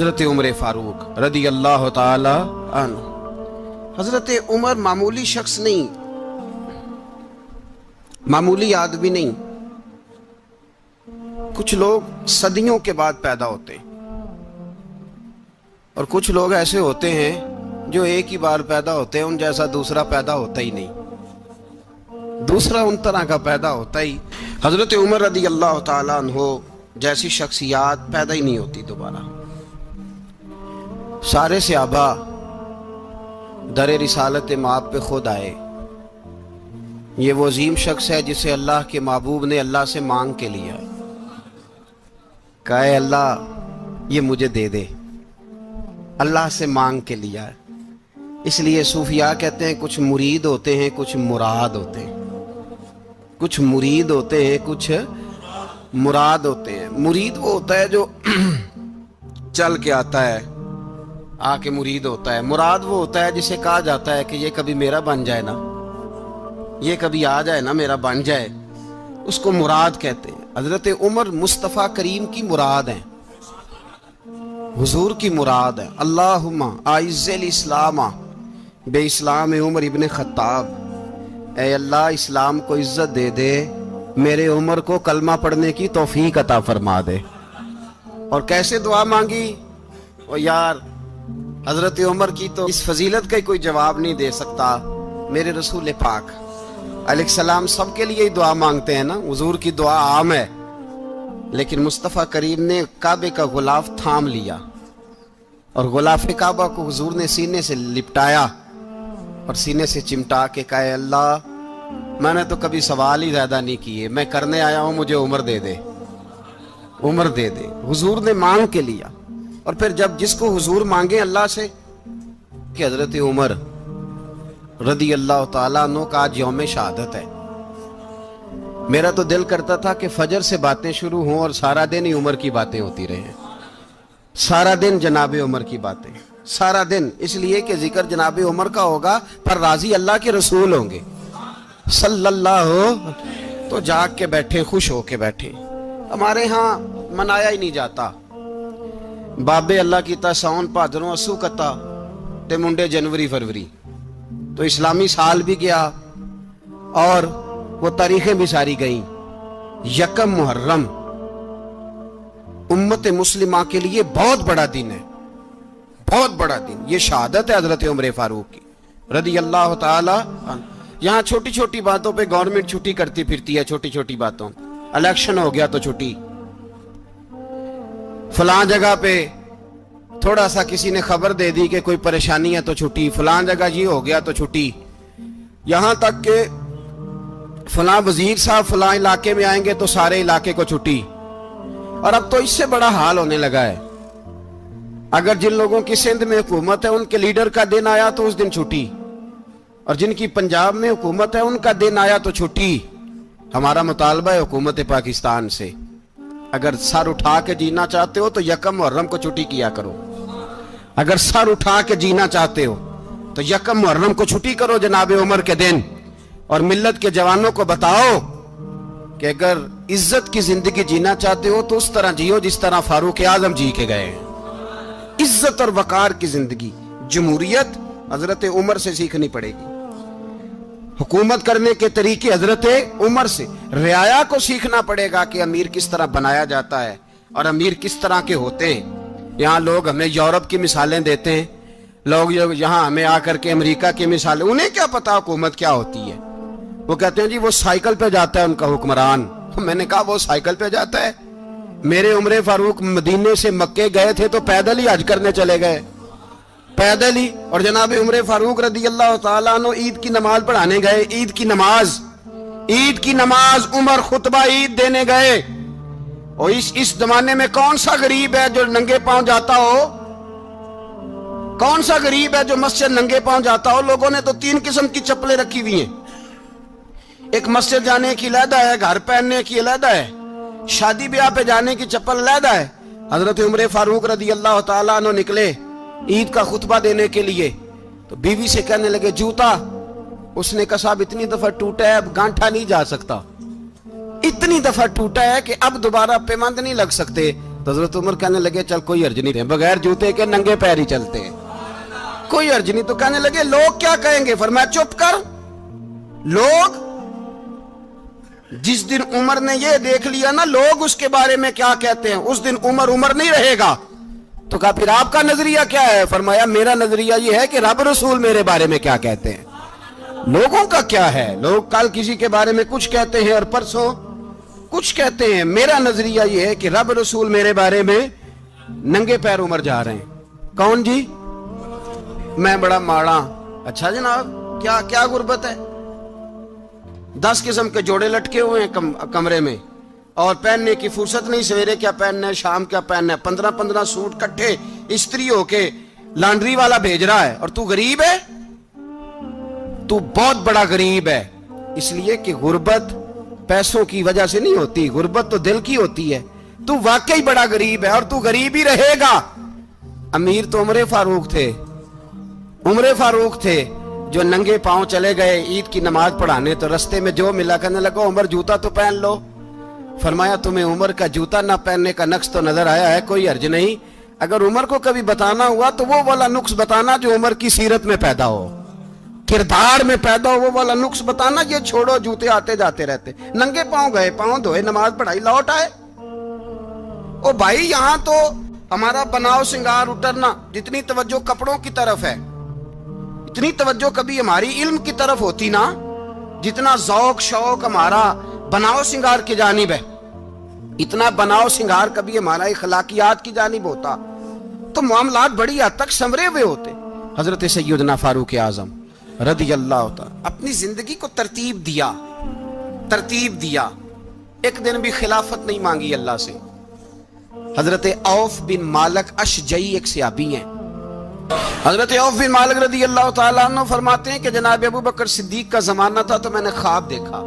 حضرت عمر فاروق رضی اللہ تعالی عنہ۔ حضرت عمر معمولی شخص نہیں، معمولی آدمی نہیں۔ کچھ لوگ صدیوں کے بعد پیدا ہوتے ہیں اور کچھ لوگ ایسے ہوتے ہیں جو ایک ہی بار پیدا ہوتے ہیں، ان جیسا دوسرا پیدا ہوتا ہی نہیں، دوسرا ان طرح کا پیدا ہوتا ہی۔ حضرت عمر رضی اللہ تعالیٰ عنہ جیسی شخصیات پیدا ہی نہیں ہوتی دوبارہ۔ سارے صحابہ در رسالت مآب پہ خود آئے۔ یہ وہ عظیم شخص ہے جسے اللہ کے محبوب نے اللہ سے مانگ کے لیا، کہا اے اللہ یہ مجھے دے دے، اللہ سے مانگ کے لیا ہے۔ اس لیے صوفیاء کہتے ہیں کچھ مرید ہوتے ہیں کچھ مراد ہوتے ہیں، کچھ مرید ہوتے ہیں کچھ مراد ہوتے ہیں۔ مرید وہ ہوتا ہے جو چل کے آتا ہے، آ کے مرید ہوتا ہے۔ مراد وہ ہوتا ہے جسے کہا جاتا ہے کہ یہ کبھی میرا بن جائے نا، یہ کبھی آ جائے نا، میرا بن جائے، اس کو مراد کہتے ہیں۔ حضرت عمر مصطفیٰ کریم کی مراد ہیں، حضور کی مراد ہے۔ اللہم اعز الاسلام بے اسلام عمر ابن خطاب، اے اللہ اسلام کو عزت دے دے، میرے عمر کو کلمہ پڑھنے کی توفیق عطا فرما دے۔ اور کیسے دعا مانگی؟ اور یار حضرت عمر کی تو اس فضیلت کا کوئی جواب نہیں دے سکتا۔ میرے رسول پاک علیہ السلام سب کے لیے ہی دعا مانگتے ہیں نا، حضور کی دعا عام ہے، لیکن مصطفیٰ کریم نے کعبے کا غلاف تھام لیا اور غلاف کعبہ کو حضور نے سینے سے لپٹایا اور سینے سے چمٹا کے کہا اے اللہ میں نے تو کبھی سوال ہی زیادہ نہیں کیے، میں کرنے آیا ہوں، مجھے عمر دے دے، عمر دے دے۔ حضور نے مانگ کے لیا۔ اور پھر جب جس کو حضور مانگے اللہ سے، کہ حضرت عمر رضی اللہ تعالیٰ عنہ کا آج یوم شہادت ہے، میرا تو دل کرتا تھا کہ فجر سے باتیں شروع ہوں اور سارا دن ہی عمر کی باتیں ہوتی رہیں، سارا دن جناب عمر کی باتیں، سارا دن۔ اس لیے کہ ذکر جناب عمر کا ہوگا پر راضی اللہ کے رسول ہوں گے صلی اللہ، تو جاگ کے بیٹھے، خوش ہو کے بیٹھے۔ ہمارے ہاں منایا ہی نہیں جاتا، بابے اللہ کی تا ساؤن بھادروں اسو کتا تے منڈے جنوری فروری، تو اسلامی سال بھی گیا اور وہ تاریخیں بھی ساری گئیں۔ یکم محرم امت مسلمہ کے لیے بہت بڑا دن ہے، بہت بڑا دن۔ یہ شہادت ہے حضرت عمر فاروق کی رضی اللہ تعالی عنہ۔ یہاں چھوٹی چھوٹی باتوں پہ گورنمنٹ چھٹی کرتی پھرتی ہے، چھوٹی چھوٹی باتوں، الیکشن ہو گیا تو چھٹی، فلاں جگہ پہ تھوڑا سا کسی نے خبر دے دی کہ کوئی پریشانی ہے تو چھٹی، فلاں جگہ یہ ہو گیا تو چھٹی، یہاں تک کہ فلاں وزیر صاحب فلاں علاقے میں آئیں گے تو سارے علاقے کو چھٹی۔ اور اب تو اس سے بڑا حال ہونے لگا ہے، اگر جن لوگوں کی سندھ میں حکومت ہے ان کے لیڈر کا دن آیا تو اس دن چھٹی، اور جن کی پنجاب میں حکومت ہے ان کا دن آیا تو چھٹی۔ ہمارا مطالبہ ہے حکومت پاکستان سے، اگر سر اٹھا کے جینا چاہتے ہو تو یکم محرم کو چھٹی کیا کرو، اگر سر اٹھا کے جینا چاہتے ہو تو یکم محرم کو چھٹی کرو جناب عمر کے دن، اور ملت کے جوانوں کو بتاؤ کہ اگر عزت کی زندگی جینا چاہتے ہو تو اس طرح جیو جس طرح فاروق اعظم جی کے گئے ہیں۔ عزت اور وقار کی زندگی، جمہوریت حضرت عمر سے سیکھنی پڑے گی، حکومت کرنے کے طریقے حضرت عمر سے، رعایا کو سیکھنا پڑے گا کہ امیر کس طرح بنایا جاتا ہے اور امیر کس طرح کے ہوتے ہیں۔ یہاں لوگ ہمیں یورپ کی مثالیں دیتے ہیں، لوگ یہاں ہمیں آ کر کے امریکہ کی مثالیں، انہیں کیا پتا حکومت کیا ہوتی ہے؟ وہ کہتے ہیں جی وہ سائیکل پہ جاتا ہے ان کا حکمران۔ میں نے کہا وہ سائیکل پہ جاتا ہے؟ میرے عمر فاروق مدینے سے مکے گئے تھے تو پیدل ہی حج کرنے چلے گئے، پیدل ہی۔ اور جناب عمر فاروق رضی اللہ تعالیٰ عنہ عید کی نماز پڑھانے گئے، عید کی نماز عمر خطبہ عید دینے گئے۔ اور اس زمانے میں کون سا غریب ہے جو ننگے پاؤں جاتا ہو؟ کون سا غریب ہے جو مسجد ننگے پاؤں جاتا ہو؟ لوگوں نے تو 3 قسم کی چپلیں رکھی ہوئی ہیں، ایک مسجد جانے کی علیحدہ ہے، گھر پہننے کی علیحدہ ہے، شادی بیاہ پہ جانے کی چپل علیحدہ ہے۔ حضرت عمر فاروق رضی اللہ تعالیٰ عنہ نکلے عید کا خطبہ دینے کے لیے تو بیوی سے کہنے لگے جوتا، اس نے کہا صاحب اتنی دفعہ ٹوٹا ہے اب گانٹھا نہیں جا سکتا، اتنی دفعہ ٹوٹا ہے کہ اب دوبارہ پیمند نہیں لگ سکتے، تو حضرت عمر کہنے لگے چل کوئی حرج نہیں ہے، بغیر جوتے کے ننگے پیر ہی چلتے ہیں، کوئی حرج نہیں۔ تو کہنے لگے لوگ کیا کہیں گے؟ فرمایا چپ کر، لوگ جس دن عمر نے یہ دیکھ لیا نا لوگ اس کے بارے میں کیا کہتے ہیں، اس دن عمر عمر نہیں رہے گا۔ تو کہا پھر آپ کا نظریہ کیا ہے؟ فرمایا میرا نظریہ یہ ہے کہ رب رسول میرے بارے میں کیا کہتے ہیں، لوگوں کا کیا ہے؟ لوگ کل کسی کے بارے میں کچھ کہتے ہیں اور پرسوں کچھ کہتے ہیں، میرا نظریہ یہ ہے کہ رب رسول میرے بارے میں ننگے پیر عمر جا رہے ہیں۔ کون جی؟ میں بڑا ماڑا۔ اچھا جناب، کیا غربت ہے؟ 10 قسم کے جوڑے لٹکے ہوئے ہیں کمرے میں، اور پہننے کی فرصت نہیں، سویرے کیا پہننا ہے، شام کیا پہننا ہے، 15 سوٹ کٹھے استری ہو کے لانڈری والا بھیج رہا ہے، اور تو غریب ہے، تو بہت بڑا غریب ہے۔ اس لیے کہ غربت پیسوں کی وجہ سے نہیں ہوتی، غربت تو دل کی ہوتی ہے۔ تو واقعی بڑا غریب ہے اور تو غریب ہی رہے گا۔ امیر تو عمر فاروق تھے جو ننگے پاؤں چلے گئے عید کی نماز پڑھانے، تو رستے میں جو ملا کہنے لگا عمر جوتا تو پہن لو۔ فرمایا تمہیں عمر کا جوتا نہ پہننے کا نقص تو نظر آیا ہے، کوئی حرج نہیں، اگر عمر کو کبھی بتانا ہوا تو وہ والا نقص بتانا جو عمر کی سیرت میں پیدا ہو، کردار میں پیدا ہو، وہ والا نقص بتانا، یہ چھوڑو جوتے آتے جاتے رہتے۔ ننگے پاؤں گئے، پاؤں دھوئے، نماز پڑھائی، لوٹ آئے۔ او بھائی یہاں تو ہمارا بناؤ سنگار اترنا، جتنی توجہ کپڑوں کی طرف ہے اتنی توجہ کبھی ہماری علم کی طرف ہوتی نا، جتنا ذوق شوق ہمارا بناؤ سنگار کی جانب ہے، اتنا بناؤ سنگار کبھی ہمارا اخلاقیات کی جانب ہوتا تو معاملات بڑی حد تک سنورے ہوئے ہوتے۔ حضرت سیدنا فاروق اعظم رضی اللہ تعالی اپنی زندگی کو ترتیب دیا، ایک دن بھی خلافت نہیں مانگی اللہ سے۔ حضرت عوف بن مالک اشجعی ایک صحابی ہیں، حضرت عوف بن مالک رضی اللہ تعالیٰ عنہ فرماتے ہیں کہ جناب ابو بکر صدیق کا زمانہ تھا تو میں نے خواب دیکھا،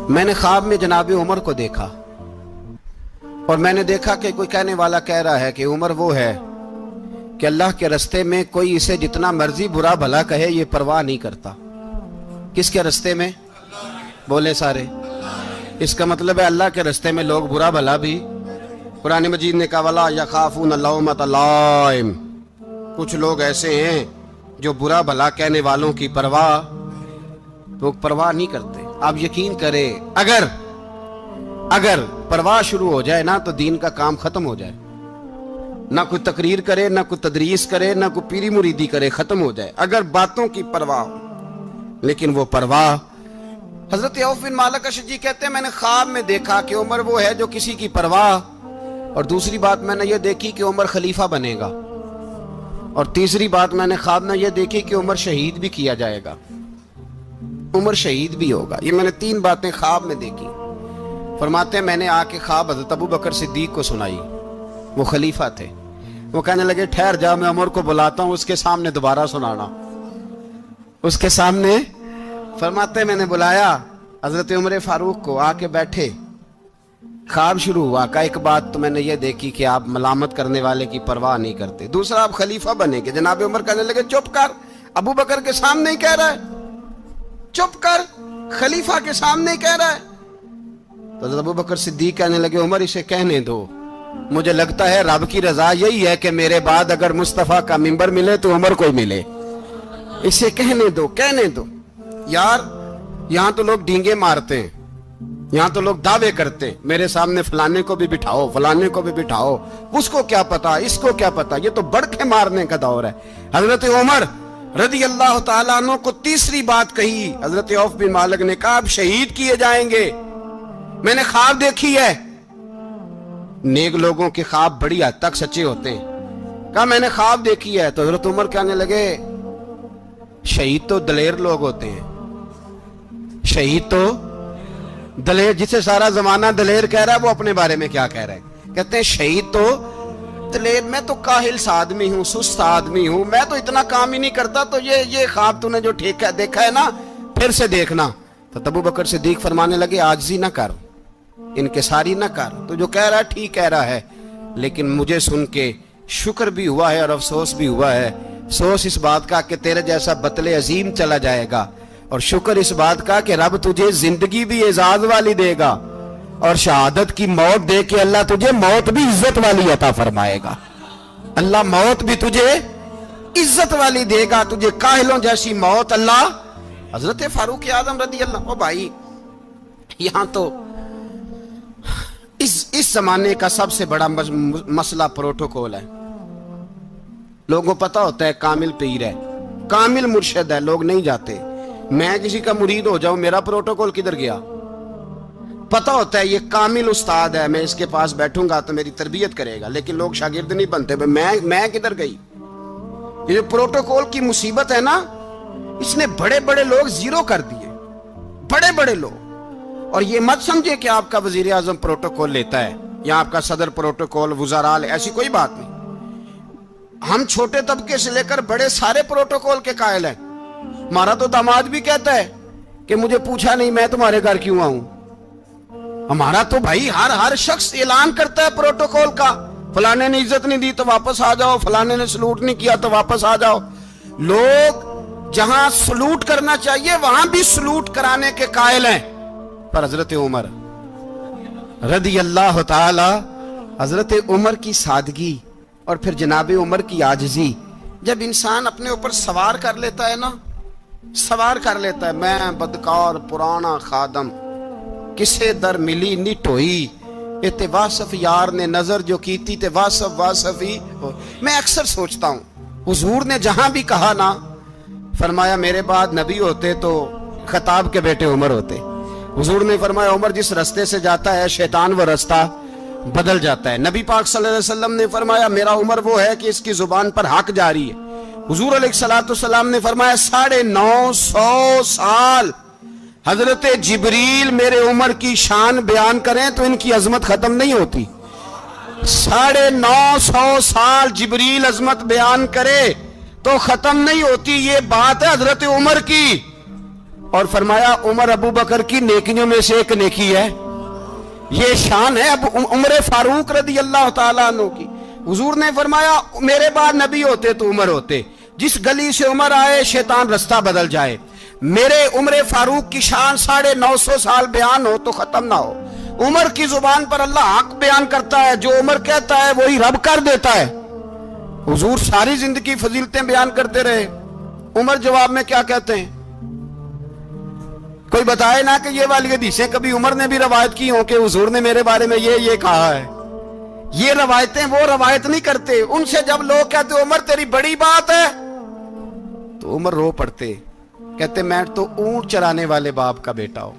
میں نے خواب میں جناب عمر کو دیکھا، اور میں نے دیکھا کہ کوئی کہنے والا کہہ رہا ہے کہ عمر وہ ہے کہ اللہ کے رستے میں کوئی اسے جتنا مرضی برا بھلا کہے یہ پرواہ نہیں کرتا۔ کس کے رستے میں؟ بولے سارے۔ اس کا مطلب ہے اللہ کے رستے میں لوگ برا بھلا بھی، قرآن مجید نے کہا وَلَا يَخَافُونَ لَوْمَةَ لَائِمٍ، کچھ لوگ ایسے ہیں جو برا بھلا کہنے والوں کی پرواہ نہیں کرتے۔ آپ یقین کریں اگر پرواہ شروع ہو جائے نا تو دین کا کام ختم ہو جائے، نہ کوئی تقریر کرے، نہ کوئی تدریس کرے، نہ کوئی پیری مریدی کرے، ختم ہو جائے اگر باتوں کی پرواہ ہو۔ لیکن وہ پرواہ، حضرت عوف بن مالک اشجعی کہتے ہیں میں نے خواب میں دیکھا کہ عمر وہ ہے جو کسی کی پرواہ، اور دوسری بات میں نے یہ دیکھی کہ عمر خلیفہ بنے گا، اور تیسری بات میں نے خواب میں یہ دیکھی کہ عمر شہید بھی کیا جائے گا، عمر شہید بھی ہوگا۔ یہ میں نے 3 باتیں خواب میں دیکھی۔ فرماتے ہیں میں نے آ کے خواب حضرت ابو بکر صدیق کو سنائی، وہ خلیفہ تھے۔ وہ کہنے لگے ٹھہر جا، میں عمر کو بلاتا ہوں، اس کے سامنے دوبارہ سنانا، اس کے سامنے۔ فرماتے ہیں میں نے بلایا حضرت عمر فاروق کو، آ کے بیٹھے، خواب شروع ہوا۔ کا ایک بات تو میں نے یہ دیکھی کہ آپ ملامت کرنے والے کی پرواہ نہیں کرتے، دوسرا آپ خلیفہ بنے گے۔ جناب عمر کہنے لگے چپ کر، ابو بکر کے سامنے ہی کہہ رہا ہے، چپ کر، خلیفہ کے سامنے ہی کہہ رہا ہے۔ تو حضرت ابو بکر صدیق کہنے لگے عمر اسے کہنے دو، مجھے لگتا ہے رب کی رضا یہی ہے کہ میرے بعد اگر مصطفیٰ کا منبر ملے تو عمر کو ملے، اسے کہنے دو۔ یار یہاں تو لوگ ڈینگے مارتے ہیں، یہاں تو لوگ دعوے کرتے ہیں میرے سامنے فلانے کو بھی بٹھاؤ، فلانے کو بھی بٹھاؤ، اس کو کیا پتا، اس کو کیا پتا، یہ تو بڑکے مارنے کا دور ہے۔ حضرت عمر رضی اللہ تعالیٰ عنہ کو تیسری بات کہی، حضرت عوف بن مالک نے کہا آپ شہید کیے جائیں گے، میں نے خواب دیکھی ہے۔ نیک لوگوں کے خواب بڑی حد تک سچے ہوتے ہیں۔ کہا میں نے خواب دیکھی ہے۔ تو حضرت عمر کہنے لگے شہید تو دلیر لوگ ہوتے ہیں، شہید تو دلیر، جسے سارا زمانہ دلیر کہہ رہا ہے وہ اپنے بارے میں کیا کہہ رہا ہے؟ کہتے ہیں شہید تو دلیر، میں تو کاہل سا آدمی ہوں، سست آدمی ہوں، میں تو اتنا کام ہی نہیں کرتا، تو یہ خواب تو نے جو دیکھا ہے نا پھر سے دیکھنا۔ تو ابو بکر صدیق فرمانے لگے عاجزی نہ کر، انکساری نہ کر، تو جو کہہ رہا ہے ٹھیک کہہ رہا ہے، لیکن مجھے سن کے شکر بھی ہوا ہے اور افسوس بھی ہوا ہے۔ افسوس اس بات کا کہ تیرے جیسا بطل عظیم چلا جائے گا، اور شکر اس بات کا کہ رب تجھے زندگی بھی اعزاز والی دے گا، اور شہادت کی موت دے کے اللہ تجھے موت بھی عزت والی عطا فرمائے گا. اللہ موت بھی تجھے عزت والی دے گا, تجھے کاہلوں جیسی موت اللہ. حضرت فاروق اعظم رضی اللہ. بھائی یہاں تو اس زمانے کا سب سے بڑا مسئلہ پروٹوکول ہے. لوگوں پتہ ہوتا ہے کامل پیر ہے, کامل مرشد ہے, لوگ نہیں جاتے. میں کسی کا مرید ہو جاؤں, میرا پروٹوکول کدھر گیا؟ پتہ ہوتا ہے یہ کامل استاد ہے, میں اس کے پاس بیٹھوں گا تو میری تربیت کرے گا, لیکن لوگ شاگرد نہیں بنتے. میں کدھر گئی؟ یہ جو پروٹوکول کی مصیبت ہے نا, اس نے بڑے بڑے لوگ زیرو کر دیے, بڑے بڑے لوگ. اور یہ مت سمجھے کہ آپ کا وزیر اعظم پروٹوکول لیتا ہے یا آپ کا صدر پروٹوکول, وزراء, ایسی کوئی بات نہیں. ہم چھوٹے طبقے سے لے کر بڑے سارے پروٹوکول کے قائل ہیں. ہمارا تو داماد بھی کہتا ہے کہ مجھے پوچھا نہیں, میں تمہارے گھر کیوں آؤں. ہمارا تو بھائی ہر شخص اعلان کرتا ہے پروٹوکول کا, فلانے نے عزت نہیں دی تو واپس آ جاؤ, فلانے نے سلوٹ نہیں کیا تو واپس آ جاؤ. لوگ جہاں سلوٹ کرنا چاہیے وہاں بھی سلوٹ کرانے کے قائل ہیں. پر حضرت عمر رضی اللہ تعالی, حضرت عمر کی سادگی اور پھر جناب عمر کی عاجزی, جب انسان اپنے اوپر سوار کر لیتا ہے نا, سوار کر لیتا ہے, میں بدکار پرانا خادم, کسے در ملی نی ٹوئی, اتے واصف یار نے نظر جو کیتی تے واصف ہی. میں اکثر سوچتا ہوں حضور نے جہاں بھی کہا نا, فرمایا میرے بعد نبی ہوتے تو خطاب کے بیٹے عمر ہوتے. حضور نے فرمایا عمر جس رستے سے جاتا ہے شیطان وہ رستہ بدل جاتا ہے. نبی پاک صلی اللہ علیہ وسلم نے فرمایا میرا عمر وہ ہے کہ اس کی زبان پر حق جاری ہے. حضور علیہ السلام نے فرمایا 950 سال حضرت جبریل میرے عمر کی شان بیان کریں تو ان کی عظمت ختم نہیں ہوتی. 950 سال جبریل عظمت بیان کرے تو ختم نہیں ہوتی. یہ بات ہے حضرت عمر کی. اور فرمایا عمر ابو بکر کی نیکیوں میں سے ایک نیکی ہے, یہ شان ہے اب عمر فاروق رضی اللہ تعالیٰ عنہ کی. حضور نے فرمایا میرے بعد نبی ہوتے تو عمر ہوتے, جس گلی سے عمر آئے شیطان رستہ بدل جائے. میرے عمر فاروق کی شان 950 سال بیان ہو تو ختم نہ ہو. عمر کی زبان پر اللہ حق بیان کرتا ہے, جو عمر کہتا ہے وہی رب کر دیتا ہے. حضور ساری زندگی فضیلتیں بیان کرتے رہے, عمر جواب میں کیا کہتے ہیں؟ کوئی بتائے نا کہ یہ والی حدیثیں کبھی عمر نے بھی روایت کی ہوں کہ حضور نے میرے بارے میں یہ کہا ہے. یہ روایتیں وہ روایت نہیں کرتے. ان سے جب لوگ کہتے عمر تیری بڑی بات ہے تو عمر رو پڑتے, کہتے میں تو اونٹ چرانے والے باپ کا بیٹا ہوں,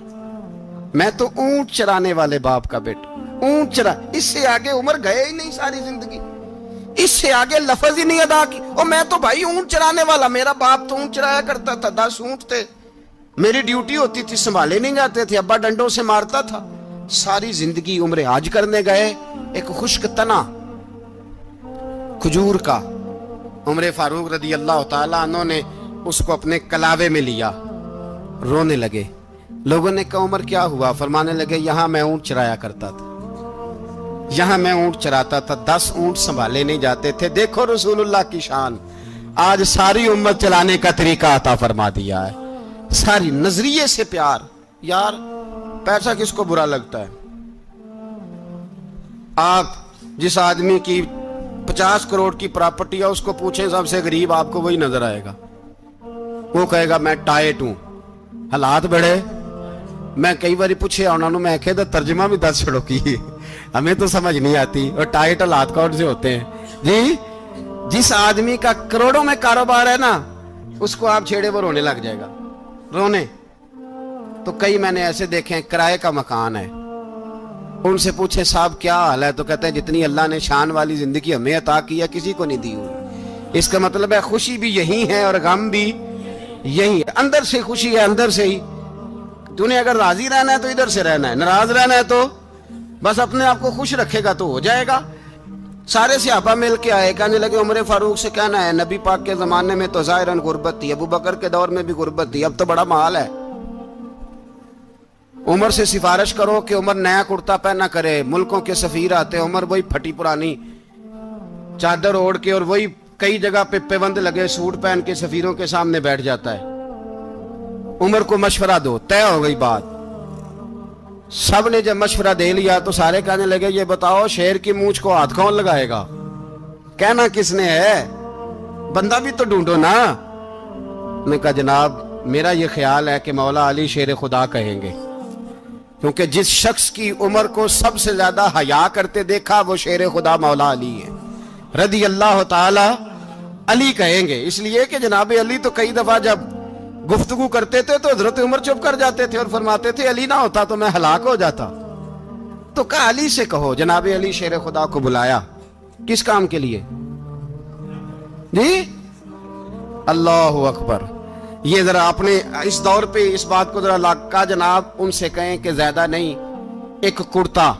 میں تو اونٹ چرانے والے باپ کا بیٹا, اونٹ چرا. اس سے آگے عمر گئے ہی نہیں ساری زندگی, اس سے آگے لفظ ہی نہیں ادا کی. اور میں تو بھائی اونٹ چرانے والا, میرا باپ تو اونٹ چرایا کرتا تھا, 10 اونٹ تھے, میری ڈیوٹی ہوتی تھی, سنبھالے نہیں جاتے تھے, ابا ڈنڈوں سے مارتا تھا. ساری زندگی عمر حج کرنے گئے, ایک خشک تنا کھجور کا عمر فاروق رضی اللہ تعالیٰ عنہ نے اس کو اپنے کلاوے میں لیا, رونے لگے. لوگوں نے کہا عمر کیا ہوا؟ فرمانے لگے یہاں میں اونٹ چرایا کرتا تھا, یہاں میں اونٹ چراتا تھا, 10 اونٹ سنبھالے نہیں جاتے تھے. دیکھو رسول اللہ کی شان, آج ساری امت چلانے کا طریقہ عطا فرما دیا ہے. ساری نظریے سے پیار. یار پیسہ کس کو برا لگتا ہے؟ آپ جس آدمی کی 50 کروڑ کی پراپرٹی ہے اس کو پوچھیں سب سے غریب, آپ کو وہی نظر آئے گا. وہ کہے گا میں ٹائٹ ہوں, حالات بڑے. میں کئی باری پوچھے انہوں نے, میں کہتا ترجمہ بھی 10 چھڑوں کی, ہمیں تو سمجھ نہیں آتی. اور ٹائٹ حالات کون سے ہوتے ہیں جی؟ جس آدمی کا کروڑوں میں کاروبار ہے نا, اس کو آپ چھیڑے وہ رونے لگ جائے گا, رونے. تو کئی میں نے ایسے دیکھے ہیں کرائے کا مکان ہے, ان سے پوچھیں صاحب کیا حال ہے, تو کہتے ہیں جتنی اللہ نے شان والی زندگی ہمیں عطا کی ہے کسی کو نہیں دی ہوئی. اس کا مطلب ہے خوشی بھی یہی ہے اور غم بھی یہی ہے. اندر سے خوشی ہے, اندر سے ہی. تو نے اگر راضی رہنا ہے تو ادھر سے رہنا ہے, ناراض رہنا ہے تو بس اپنے آپ کو خوش رکھے گا تو ہو جائے گا. سارے صحابہ مل کے آئے, کہنے لگے عمر فاروق سے کہنا ہے نبی پاک کے زمانے میں تو ظاہراً غربت تھی, ابو بکر کے دور میں بھی غربت تھی, اب تو بڑا محال ہے. عمر سے سفارش کرو کہ عمر نیا کرتا پہنا کرے. ملکوں کے سفیر آتے, عمر وہی پھٹی پرانی چادر اوڑھ کے اور وہی کئی جگہ پہ پیوند لگے سوٹ پہن کے سفیروں کے سامنے بیٹھ جاتا ہے. عمر کو مشورہ دو, طے ہو گئی بات. سب نے جب مشورہ دے لیا تو سارے کہنے لگے یہ بتاؤ شیر کی مونچھ کو ہاتھ کون لگائے گا؟ کہنا کس نے ہے؟ بندہ بھی تو ڈھونڈو نا۔ نے کہا جناب میرا یہ خیال ہے کہ مولا علی شیر خدا کہیں گے، کیونکہ جس شخص کی عمر کو سب سے زیادہ حیا کرتے دیکھا وہ شیر خدا مولا علی ہے رضی اللہ تعالی علی کہیں گے۔ اس لیے کہ جناب علی تو کئی دفعہ جب گفتگو کرتے تھے تو حضرت عمر چپ کر جاتے تھے اور فرماتے تھے علی نہ ہوتا تو میں ہلاک ہو جاتا۔ تو کہا علی سے کہو۔ جناب علی شیر خدا کو بلایا، کس کام کے لیے؟ جی اللہ اکبر۔ یہ ذرا اپنے اس دور پہ اس بات کو ذرا لاکا جناب ان سے کہیں کہ زیادہ نہیں، ایک کرتا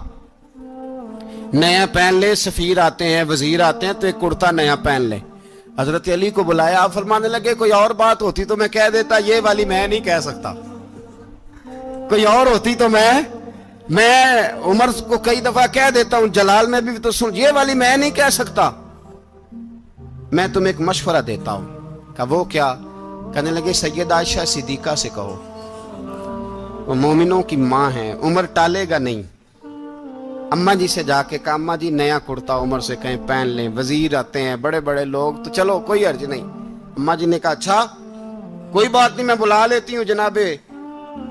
نیا پہن لے، سفیر آتے ہیں وزیر آتے ہیں تو ایک کرتا نیا پہن لے۔ حضرت علی کو بلایا، آپ فرمانے لگے کوئی اور بات ہوتی تو میں کہہ دیتا، یہ والی میں نہیں کہہ سکتا۔ کوئی اور ہوتی تو میں عمر کو کئی دفعہ کہہ دیتا ہوں، جلال میں بھی تو سن، یہ والی میں نہیں کہہ سکتا۔ میں تمہیں ایک مشورہ دیتا ہوں۔ کہا وہ کیا؟ کہنے لگے سیدہ عائشہ صدیقہ سے کہو، وہ مومنوں کی ماں ہیں، عمر ٹالے گا نہیں۔ اماں جی سے جا کے کہا اماں جی نیا کرتا عمر سے کہیں پہن لیں، وزیر آتے ہیں بڑے بڑے لوگ تو چلو کوئی عرض نہیں۔ اماں جی نے کہا اچھا کوئی بات نہیں میں بلا لیتی ہوں۔ جناب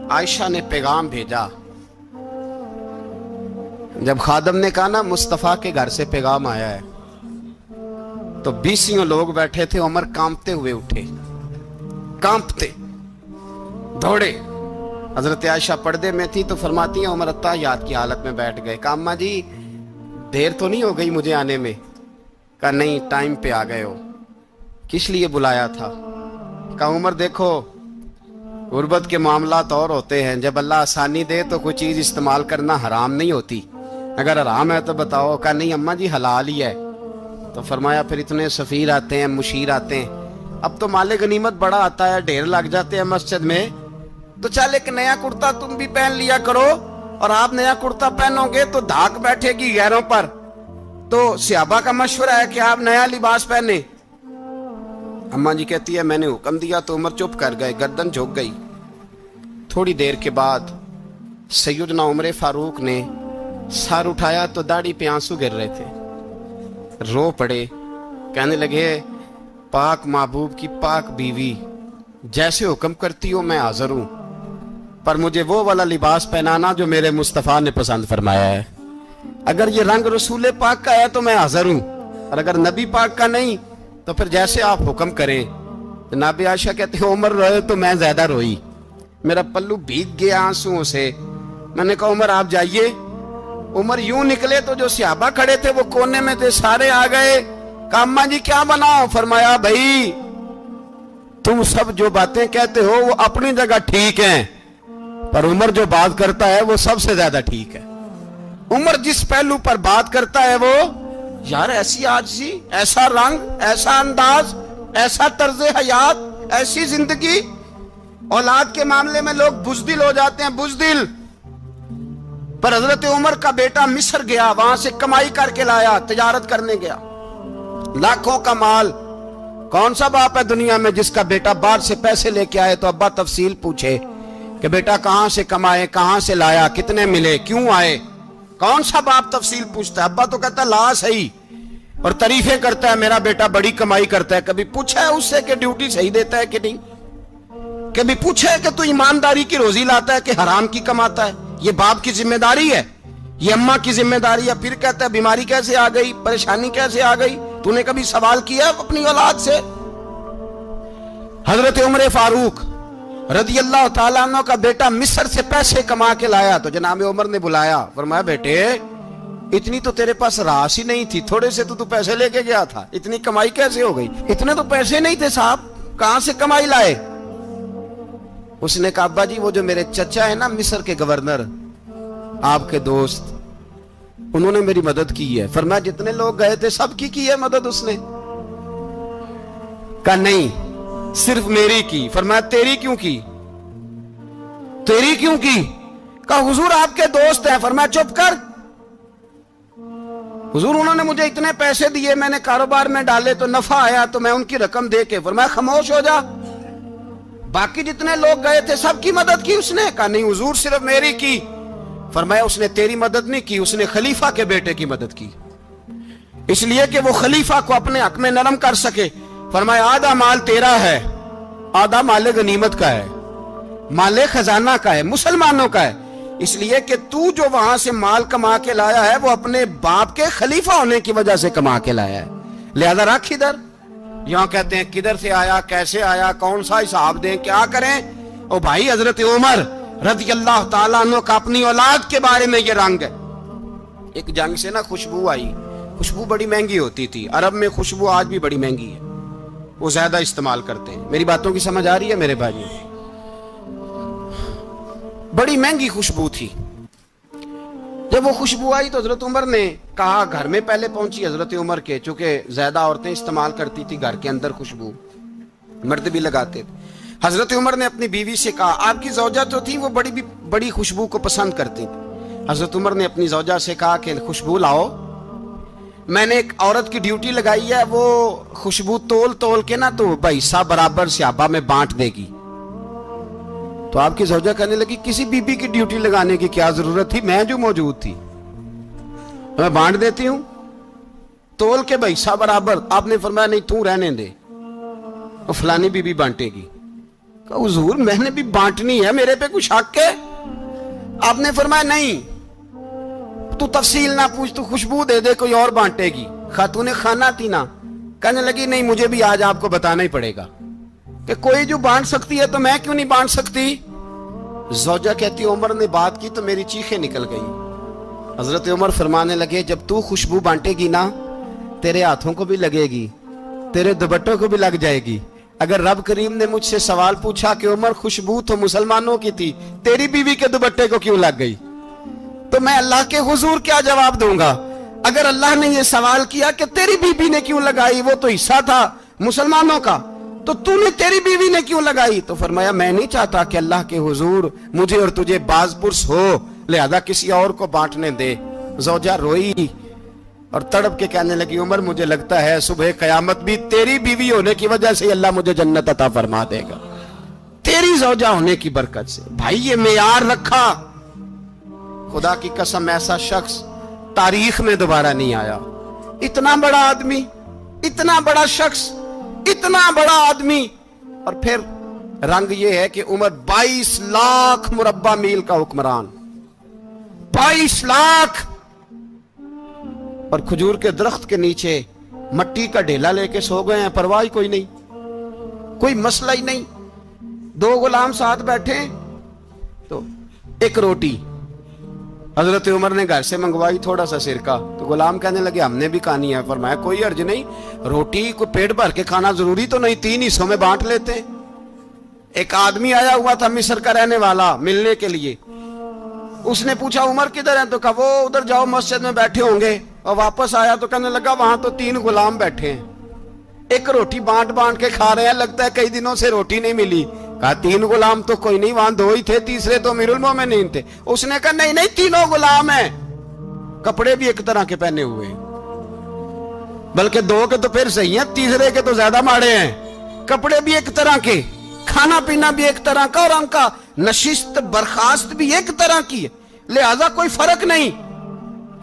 عائشہ نے پیغام بھیجا، جب خادم نے کہا نا مصطفیٰ کے گھر سے پیغام آیا ہے تو 20 لوگ بیٹھے تھے، عمر کانپتے ہوئے اٹھے، کانپتے دوڑے۔ حضرت عائشہ پردے میں تھی تو فرماتی ہیں عمر اتحیات کی حالت میں بیٹھ گئے۔ کہا اماں جی دیر تو نہیں ہو گئی مجھے آنے میں؟ کہا نہیں ٹائم پہ آ گئے ہو۔ کس لیے بلایا تھا؟ کہا عمر دیکھو غربت کے معاملات اور ہوتے ہیں، جب اللہ آسانی دے تو کوئی چیز استعمال کرنا حرام نہیں ہوتی، اگر حرام ہے تو بتاؤ۔ کہا نہیں اماں جی حلال ہی ہے۔ تو فرمایا پھر اتنے سفیر آتے ہیں مشیر آتے ہیں، اب تو مال غنیمت بڑا آتا ہے، ڈھیر لگ جاتے ہیں مسجد میں، تو چل ایک نیا کرتا تم بھی پہن لیا کرو، اور آپ نیا کرتا پہنو گے تو دھاک بیٹھے گی غیروں پر۔ تو صحابہ کا مشورہ ہے کہ آپ نیا لباس پہنے۔ اماں جی کہتی ہے میں نے حکم دیا تو عمر چپ کر گئے، گردن جھک گئی۔ تھوڑی دیر کے بعد سیدنا عمر فاروق نے سر اٹھایا تو داڑھی پہ آنسو گر رہے تھے، رو پڑے، کہنے لگے پاک محبوب کی پاک بیوی جیسے حکم کرتی ہو میں حاضر ہوں، پر مجھے وہ والا لباس پہنانا جو میرے مصطفیٰ نے پسند فرمایا ہے۔ اگر یہ رنگ رسول پاک کا ہے تو میں حاضر ہوں، اور اگر نبی پاک کا نہیں تو پھر جیسے آپ حکم کریں۔ جناب عائشہ کہتے ہیں عمر روئے تو میں زیادہ روئی، میرا پلو بھیگ گیا آنسوؤں سے۔ میں نے کہا عمر آپ جائیے۔ عمر یوں نکلے تو جو صحابہ کھڑے تھے وہ کونے میں تھے، سارے آ گئے۔ کہا اماں جی کیا بناؤ؟ فرمایا بھائی تم سب جو باتیں کہتے ہو وہ اپنی جگہ ٹھیک ہیں، پر عمر جو بات کرتا ہے وہ سب سے زیادہ ٹھیک ہے۔ عمر جس پہلو پر بات کرتا ہے وہ یار ایسی عاجزی، ایسا رنگ، ایسا انداز، ایسا طرز حیات، ایسی زندگی۔ اولاد کے معاملے میں لوگ بزدل ہو جاتے ہیں، بزدل، پر حضرت عمر کا بیٹا مصر گیا، وہاں سے کمائی کر کے لایا، تجارت کرنے گیا، لاکھوں کا مال۔ کون سا باپ ہے دنیا میں جس کا بیٹا باہر سے پیسے لے کے آئے تو ابا تفصیل پوچھے کہ بیٹا کہاں سے کمائے، کہاں سے لایا، کتنے ملے، کیوں آئے؟ کون سا باپ تفصیل پوچھتا ہے؟ ابا تو کہتا ہے لا صحیح، اور تعریفیں کرتا ہے میرا بیٹا بڑی کمائی کرتا ہے۔ کبھی پوچھا ہے اس سے کہ ڈیوٹی صحیح دیتا ہے کہ نہیں؟ کبھی پوچھا ہے کہ تو ایمانداری کی روزی لاتا ہے کہ حرام کی کماتا ہے؟ یہ باپ کی ذمہ داری ہے، یہ اماں کی ذمہ داری ہے۔ پھر کہتا ہے بیماری کیسے آ گئی، پریشانی کیسے آ گئی؟ تو نے کبھی سوال کیا اپنی اولاد سے؟ حضرت عمر فاروق رضی اللہ تعالیٰ عنہ کا بیٹا مصر سے پیسے کما کے لایا تو جناب عمر نے بلایا، فرمایا بیٹے اتنی تو تیرے پاس راس ہی نہیں تھی، تھوڑے سے تو پیسے لے کے گیا تھا، اتنی کمائی کیسے ہو گئی؟ اتنے تو پیسے نہیں تھے صاحب، کہاں سے کمائی لائے؟ اس نے کہا ابا جی وہ جو میرے چچا ہے نا مصر کے گورنر، آپ کے دوست، انہوں نے میری مدد کی ہے۔ فرمایا جتنے لوگ گئے تھے سب کی ہے مدد اس نے؟ کہا نہیں صرف میری کی۔ فرمایا تیری کیوں کی؟ تیری کیوں کی؟ کہا حضور آپ کے دوست ہیں۔ فرمایا چپ کر، حضور انہوں نے مجھے اتنے پیسے دیے، میں نے کاروبار میں ڈالے تو نفع آیا تو میں ان کی رقم دے کے۔ فرمایا خاموش ہو جا، باقی جتنے لوگ گئے تھے سب کی مدد کی اس نے؟ کہا نہیں حضور صرف میری کی۔ فرمایا اس نے تیری مدد نہیں کی، اس نے خلیفہ کے بیٹے کی مدد کی، اس لیے کہ وہ خلیفہ کو اپنے حق میں نرم کر سکے۔ فرمایا آدھا مال تیرا ہے، آدھا مال غنیمت کا ہے، مال خزانہ کا ہے، مسلمانوں کا ہے، اس لیے کہ تو جو وہاں سے مال کما کے لایا ہے وہ اپنے باپ کے خلیفہ ہونے کی وجہ سے کما کے لایا ہے، لہذا رکھ ادھر۔ یہاں کہتے ہیں کدھر سے آیا، کیسے آیا، کون سا حساب دیں، کیا کریں؟ او بھائی حضرت عمر رضی اللہ تعالیٰ عنہ کا اپنی اولاد کے بارے میں یہ رنگ ہے۔ ایک جنگ سے نا خوشبو آئی، خوشبو بڑی مہنگی ہوتی تھی، عرب میں خوشبو آج بھی بڑی مہنگی ہے، وہ زیادہ استعمال کرتے ہیں۔ میری باتوں کی سمجھ آ رہی ہے میرے بھائی؟ بڑی مہنگی خوشبو تھی۔ جب وہ خوشبو آئی تو حضرت عمر نے کہا، گھر میں پہلے پہنچی حضرت عمر کے، چونکہ زیادہ عورتیں استعمال کرتی تھی گھر کے اندر خوشبو، مرد بھی لگاتے تھے۔ حضرت عمر نے اپنی بیوی سے کہا، آپ کی زوجہ تو تھی وہ بڑی خوشبو کو پسند کرتی تھی۔ حضرت عمر نے اپنی زوجہ سے کہا کہ خوشبو لاؤ، میں نے ایک عورت کی ڈیوٹی لگائی ہے، وہ خوشبو تول کے نا تو حصہ برابر صحابہ میں بانٹ دے گی۔ تو آپ کی زوجہ کہنے لگی، کسی بی بی کی ڈیوٹی لگانے کی کیا ضرورت تھی، میں جو موجود تھی میں بانٹ دیتی ہوں تول کے حصہ برابر۔ آپ نے فرمایا نہیں تو رہنے دے، وہ فلانی بی بی بانٹے گی۔ کہا حضور میں نے بھی بانٹنی ہے، میرے پہ کچھ شک ہے؟ آپ نے فرمایا نہیں، تو تفصیل نہ پوچھ، تو خوشبو دے دے، کوئی اور بانٹے گی۔ خاتون خانہ تھی نا، کہنے لگی نہیں مجھے بھی آج آپ کو بتانا ہی پڑے گا کہ کوئی جو بانٹ سکتی ہے تو میں کیوں نہیں بانٹ سکتی؟ زوجہ کہتی عمر نے بات کی تو میری چیخیں نکل گئی۔ حضرت عمر فرمانے لگے، جب تو خوشبو بانٹے گی نا تیرے ہاتھوں کو بھی لگے گی، تیرے دوپٹوں کو بھی لگ جائے گی۔ اگر رب کریم نے مجھ سے سوال پوچھا کہ عمر خوشبو تو مسلمانوں کی تھی، تیری بیوی کے دوپٹے کو کیوں لگ گئی، تو میں اللہ کے حضور کیا جواب دوں گا؟ اگر اللہ نے یہ سوال کیا کہ تیری بیوی نے کیوں لگائی، وہ تو حصہ تھا مسلمانوں کا، تو نے تیری بیوی نے کیوں لگائی؟ تو فرمایا میں نہیں چاہتا کہ اللہ کے حضور مجھے اور تجھے باز پرس ہو، لہذا کسی اور کو بانٹنے دے۔ زوجہ روئی اور تڑپ کے کہنے لگی، عمر مجھے لگتا ہے صبح قیامت بھی تیری بیوی ہونے کی وجہ سے اللہ مجھے جنت عطا فرما دے گا، تیری زوجہ ہونے کی برکت سے۔ بھائی یہ معیار رکھا، خدا کی قسم ایسا شخص تاریخ میں دوبارہ نہیں آیا۔ اتنا بڑا آدمی، اتنا بڑا شخص، اتنا بڑا آدمی، اور پھر رنگ یہ ہے کہ عمر 22 لاکھ مربع میل کا حکمران، 22 لاکھ، اور کھجور کے درخت کے نیچے مٹی کا ڈھیلا لے کے سو گئے ہیں، پرواہ کوئی نہیں، کوئی مسئلہ ہی نہیں۔ 2 غلام ساتھ بیٹھے تو ایک روٹی حضرت عمر نے گھر سے منگوائی، تھوڑا سا سرکہ، تو غلام کہنے لگے ہم نے بھی کھانی ہے۔ فرمایا کوئی حرج نہیں، روٹی کو پیٹ بھر کے کھانا ضروری تو نہیں، 3 حصوں میں بانٹ لیتے ہیں۔ ایک آدمی آیا ہوا تھا مصر کا رہنے والا ملنے کے لیے، اس نے پوچھا عمر کدھر ہیں، تو کہا وہ ادھر جاؤ مسجد میں بیٹھے ہوں گے، اور واپس آیا تو کہنے لگا وہاں تو 3 غلام بیٹھے ہیں، ایک روٹی بانٹ کے کھا رہے ہیں، لگتا ہے کئی دنوں سے روٹی نہیں ملی۔ کہا 3 غلام تو کوئی نہیں، وہاں 2 ہی تھے، تیسرے تو امیر المومنین تھے۔ اس نے کہا نہیں 3 غلام ہیں، کپڑے بھی ایک طرح کے پہنے ہوئے، بلکہ 2 کے تو پھر صحیح ہیں، تیسرے کے تو زیادہ ماڑے ہیں، کپڑے بھی ایک طرح کے، کھانا پینا بھی ایک طرح کا، اور ان کا نشست برخاست بھی ایک طرح کی ہے، لہذا کوئی فرق نہیں۔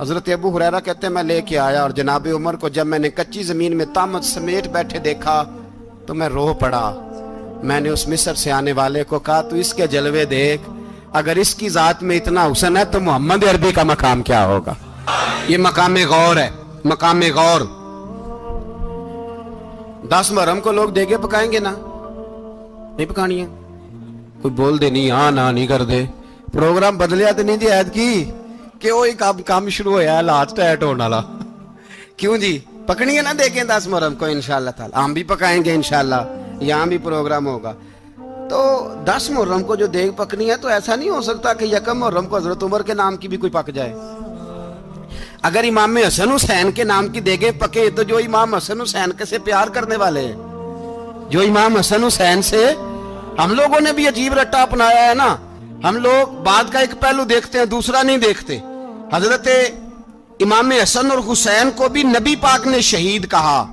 حضرت ابو ہریرہ کہتے ہیں میں لے کے آیا، اور جناب عمر کو جب میں نے کچی زمین میں تامت سمیٹ بیٹھے دیکھا تو میں رو پڑا۔ میں نے اس مصر سے آنے والے کو کہا تو اس کے جلوے دیکھ، اگر اس کی ذات میں اتنا حسن ہے تو محمد عربی کا مقام کیا ہوگا؟ یہ مقام غور ہے، مقام غور۔ 10 محرم کو لوگ دیگے پکائیں گے نا، نہیں پکانی ہے؟ کوئی بول دے نہیں، ہاں نہ نہیں کر دے، پروگرام بدلیا تو نہیں دی عید کی کہ وہی کام شروع ہویا ہے لاسٹ ایٹ ہونے والا، کیوں جی؟ پکنی ہے نا دیکھیں 10 محرم کو انشاءاللہ تعالی، ہم بھی پکائیں گے انشاءاللہ، یہاں بھی پروگرام ہوگا۔ تو 10 محرم کو جو دیگ پکنی ہے تو ایسا نہیں ہو سکتا کہ 1 محرم کو حضرت عمر کے نام کی بھی کوئی پک جائے۔ اگر امام حسن حسین کے نام کی دیگیں پکے تو جو امام حسن حسین سے پیار کرنے والے ہیں، جو امام حسن حسین سے، ہم لوگوں نے بھی عجیب رٹا اپنایا ہے نا، ہم لوگ بات کا ایک پہلو دیکھتے ہیں دوسرا نہیں دیکھتے۔ حضرت امام حسن اور حسین کو بھی نبی پاک نے شہید کہا،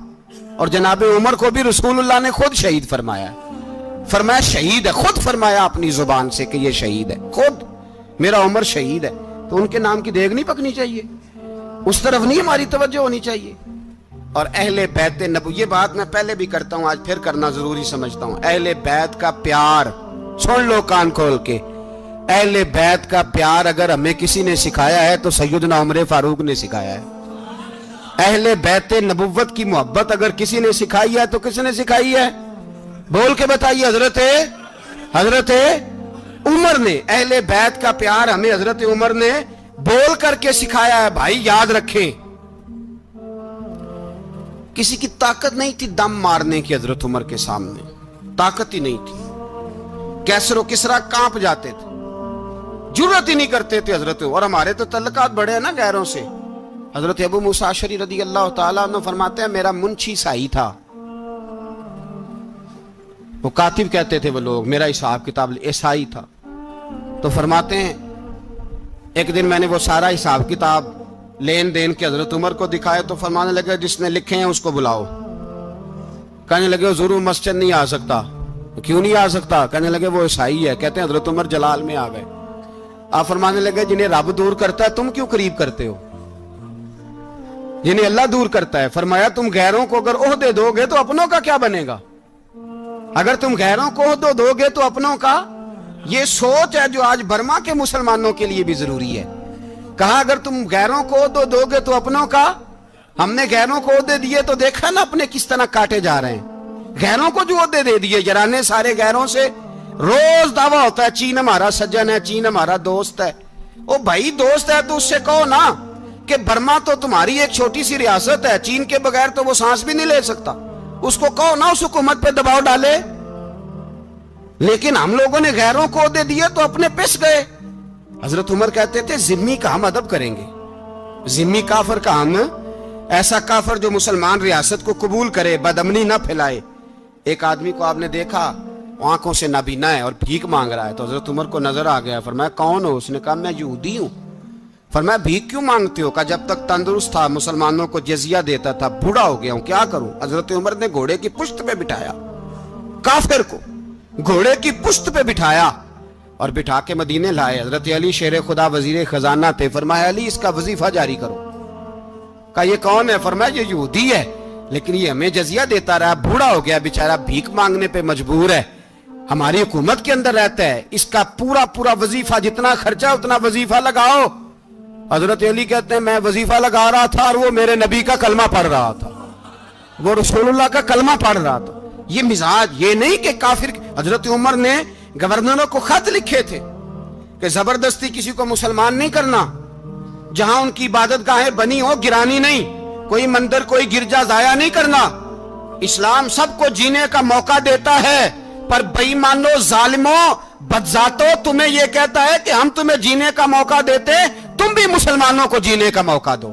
اور جناب عمر کو بھی رسول اللہ نے خود شہید فرمایا، فرمایا شہید ہے، خود فرمایا اپنی زبان سے کہ یہ شہید ہے، خود میرا عمر شہید ہے۔ تو ان کے نام کی دیگ نہیں پکنی چاہیے؟ اس طرف نہیں ہماری توجہ ہونی چاہیے؟ اور اہل بیت نبوی، یہ بات میں پہلے بھی کرتا ہوں، آج پھر کرنا ضروری سمجھتا ہوں، اہل بیت کا پیار سن لو کان کھول کے، اہل بیت کا پیار اگر ہمیں کسی نے سکھایا ہے تو سیدنا عمر فاروق نے سکھایا ہے۔ اہل بیت نبوت کی محبت اگر کسی نے سکھائی ہے تو کس نے سکھائی ہے؟ بول کے بتائیے۔ حضرت عمر نے، اہل بیت کا پیار ہمیں حضرت عمر نے بول کر کے سکھایا ہے۔ بھائی یاد رکھیں، کسی کی طاقت نہیں تھی دم مارنے کی حضرت عمر کے سامنے، طاقت ہی نہیں تھی۔ کیسر و کسرا کانپ جاتے تھے، جرأت ہی نہیں کرتے تھے حضرت۔ اور ہمارے تو تعلقات بڑے ہیں نا غیروں سے۔ حضرت ابو موسیٰ اشعری رضی اللہ تعالیٰ عنہ فرماتے ہیں میرا منشی سائی تھا، وہ کاتب کہتے تھے وہ لوگ، میرا حساب کتاب عیسائی تھا۔ تو فرماتے ہیں ایک دن میں نے وہ سارا حساب کتاب لین دین کے حضرت عمر کو دکھائے تو فرمانے لگے جس نے لکھے ہیں اس کو بلاؤ۔ کہنے لگے ضرور مسجد نہیں آ سکتا۔ کیوں نہیں آ سکتا؟ کہنے لگے وہ عیسائی ہے۔ کہتے ہیں حضرت عمر جلال میں آ گئے۔ آپ فرمانے لگے جنہیں رب دور کرتا ہے تم کیوں قریب کرتے ہو؟ جنہیں اللہ دور کرتا ہے۔ فرمایا تم غیروں کو اگر عہدے دو گے تو اپنوں کا کیا بنے گا؟ اگر تم غیروں کو عہدے دو گے تو اپنوں کا۔ یہ سوچ ہے جو آج برما کے مسلمانوں کے لیے بھی ضروری ہے۔ کہا اگر تم غیروں کو عہدے دو گے تو اپنوں کا۔ ہم نے غیروں کو عہدے دیے تو دیکھا نا اپنے کس طرح کاٹے جا رہے ہیں۔ غیروں کو جو عہدے دے دیے یارانے سارے غیروں سے، روز دعویٰ ہوتا ہے چین ہمارا سجن ہے، چین ہمارا دوست ہے۔ او بھائی دوست ہے تو اس سے کہو نا کہ برما تو تمہاری ایک چھوٹی سی ریاست ہے، چین کے بغیر تو وہ سانس بھی نہیں لے سکتا۔ اس کو کہو نا اس حکومت پہ دباؤ ڈالے۔ لیکن ہم لوگوں نے غیروں کو عہدے دیے تو اپنے پس گئے۔ حضرت عمر کہتے تھے ذمی کا ہم ادب کریں گے، ذمی کافر کا ہم، ایسا کافر جو مسلمان ریاست کو قبول کرے، بدامنی نہ پھیلائے۔ ایک آدمی کو آپ نے دیکھا آنکھوں سے نابینا ہے اور بھیک مانگ رہا ہے، تو حضرت عمر کو نظر آ گیا۔ فرمایا کون ہو؟ اس نے کہا میں یہودی ہوں۔ فرمایا بھیک کیوں مانگتے ہو؟ کہا جب تک تندرست تھا مسلمانوں کو جزیہ دیتا تھا، بوڑھا ہو گیا ہوں کیا کروں؟ حضرت عمر نے گھوڑے کی پشت پہ بٹھایا، کافر کو گھوڑے کی پشت پہ بٹھایا اور بٹھا کے مدینے لائے۔ حضرت علی شیر خدا وزیر خزانہ تھے۔ فرمایا علی اس کا وظیفہ جاری کرو۔ کہا یہ کون ہے؟ فرمایا یہ یہودی ہے لیکن یہ ہمیں جزیہ دیتا رہا، بوڑھا ہو گیا بیچارہ، بھیک مانگنے پہ مجبور ہے، ہماری حکومت کے اندر رہتا ہے، اس کا پورا وظیفہ جتنا خرچہ اتنا وظیفہ لگاؤ۔ حضرت علی کہتے ہیں میں وظیفہ لگا رہا تھا اور وہ میرے نبی کا کلمہ پڑھ رہا تھا، وہ رسول اللہ کا کلمہ پڑھ رہا تھا۔ یہ مزاج، یہ نہیں کہ کافر۔ حضرت عمر نے گورنروں کو خط لکھے تھے کہ زبردستی کسی کو مسلمان نہیں کرنا، جہاں ان کی عبادت گاہیں بنی ہو گرانی نہیں، کوئی مندر کوئی گرجا ضائع نہیں کرنا۔ اسلام سب کو جینے کا موقع دیتا ہے، پر بے ایمانو ظالموں بدذاتو تمہیں یہ کہتا ہے کہ ہم تمہیں جینے کا موقع دیتے، تم بھی مسلمانوں کو جینے کا موقع دو۔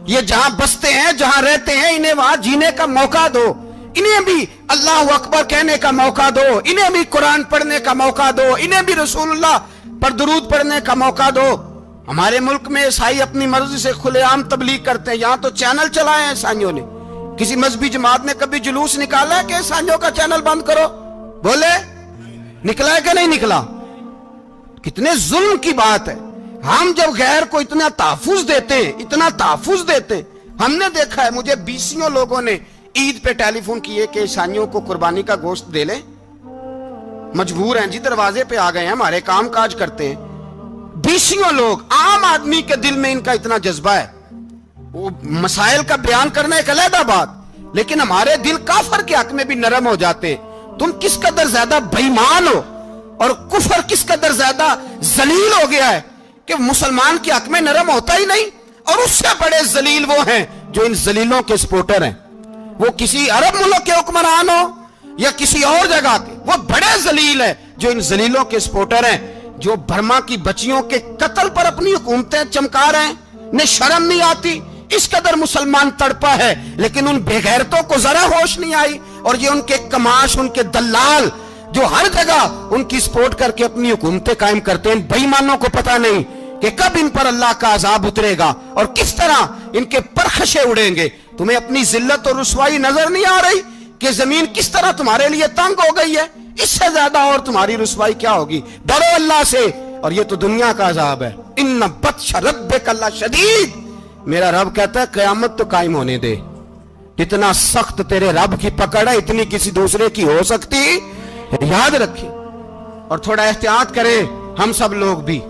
یہ جہاں بستے ہیں جہاں رہتے ہیں انہیں وہاں جینے کا موقع دو، انہیں بھی اللہ اکبر کہنے کا موقع دو، انہیں بھی قرآن پڑھنے کا موقع دو، انہیں بھی رسول اللہ پر درود پڑھنے کا موقع دو۔ ہمارے ملک میں عیسائی اپنی مرضی سے کھلے عام تبلیغ کرتے ہیں، یہاں تو چینل چلائے ہیں عیسائیوں نے۔ کسی مذہبی جماعت نے کبھی جلوس نکالا ہے کہ عیسائیوں کا چینل بند کرو؟ بولے نکلا ہے کہ نہیں نکلا؟ کتنے ظلم کی بات ہے۔ ہم جب غیر کو اتنا تحفظ دیتے ہیں، اتنا تحفظ دیتے ہیں، ہم نے دیکھا ہے مجھے 20 لوگوں نے عید پہ ٹیلی فون کیے کہ عیسائیوں کو قربانی کا گوشت دے لیں، مجبور ہیں جی، دروازے پہ آ گئے ہیں، ہمارے کام کاج کرتے ہیں۔ 20 لوگ، عام آدمی کے دل میں ان کا اتنا جذبہ ہے، وہ مسائل کا بیان کرنا ایک علیحدہ بات، لیکن ہمارے دل کافر کے حق میں بھی نرم ہو جاتے۔ تم کس قدر زیادہ بے ایمان ہو اور کفر کس قدر زیادہ ذلیل ہو گیا ہے کہ مسلمان کے حق میں نرم ہوتا ہی نہیں۔ اور اس سے بڑے ذلیل وہ ہیں جو ان ذلیلوں کے سپورٹر ہیں، وہ کسی عرب ملک کے حکمران ہو یا کسی اور جگہ کے، وہ بڑے ذلیل ہیں جو ان ذلیلوں کے سپورٹر ہیں، جو برما کی بچیوں کے قتل پر اپنی حکومتیں چمکا رہے ہیں، انہیں شرم نہیں آتی۔ اس قدر مسلمان تڑپا ہے لیکن ان بے غیرتوں کو ذرا ہوش نہیں آئی، اور یہ ان کے کماش، ان کے دلال جو ہر جگہ ان کی سپورٹ کر کے اپنی حکومتیں قائم کرتے ہیں، بے ایمانوں کو پتہ نہیں کہ کب ان پر اللہ کا عذاب اترے گا اور کس طرح ان کے پرخشے اڑیں گے۔ تمہیں اپنی ذلت اور رسوائی نظر نہیں آ رہی کہ زمین کس طرح تمہارے لیے تنگ ہو گئی ہے؟ اس سے زیادہ اور تمہاری رسوائی کیا ہوگی؟ ڈرو اللہ سے، اور یہ تو دنیا کا عذاب ہے. ان بطش ربک لشدید. میرا رب کہتا ہے قیامت تو قائم ہونے دے. اتنا سخت تیرے رب کی پکڑ ہے اتنی کسی دوسرے کی ہو سکتی؟ یاد رکھیں اور تھوڑا احتیاط کریں. ہم سب لوگ بھی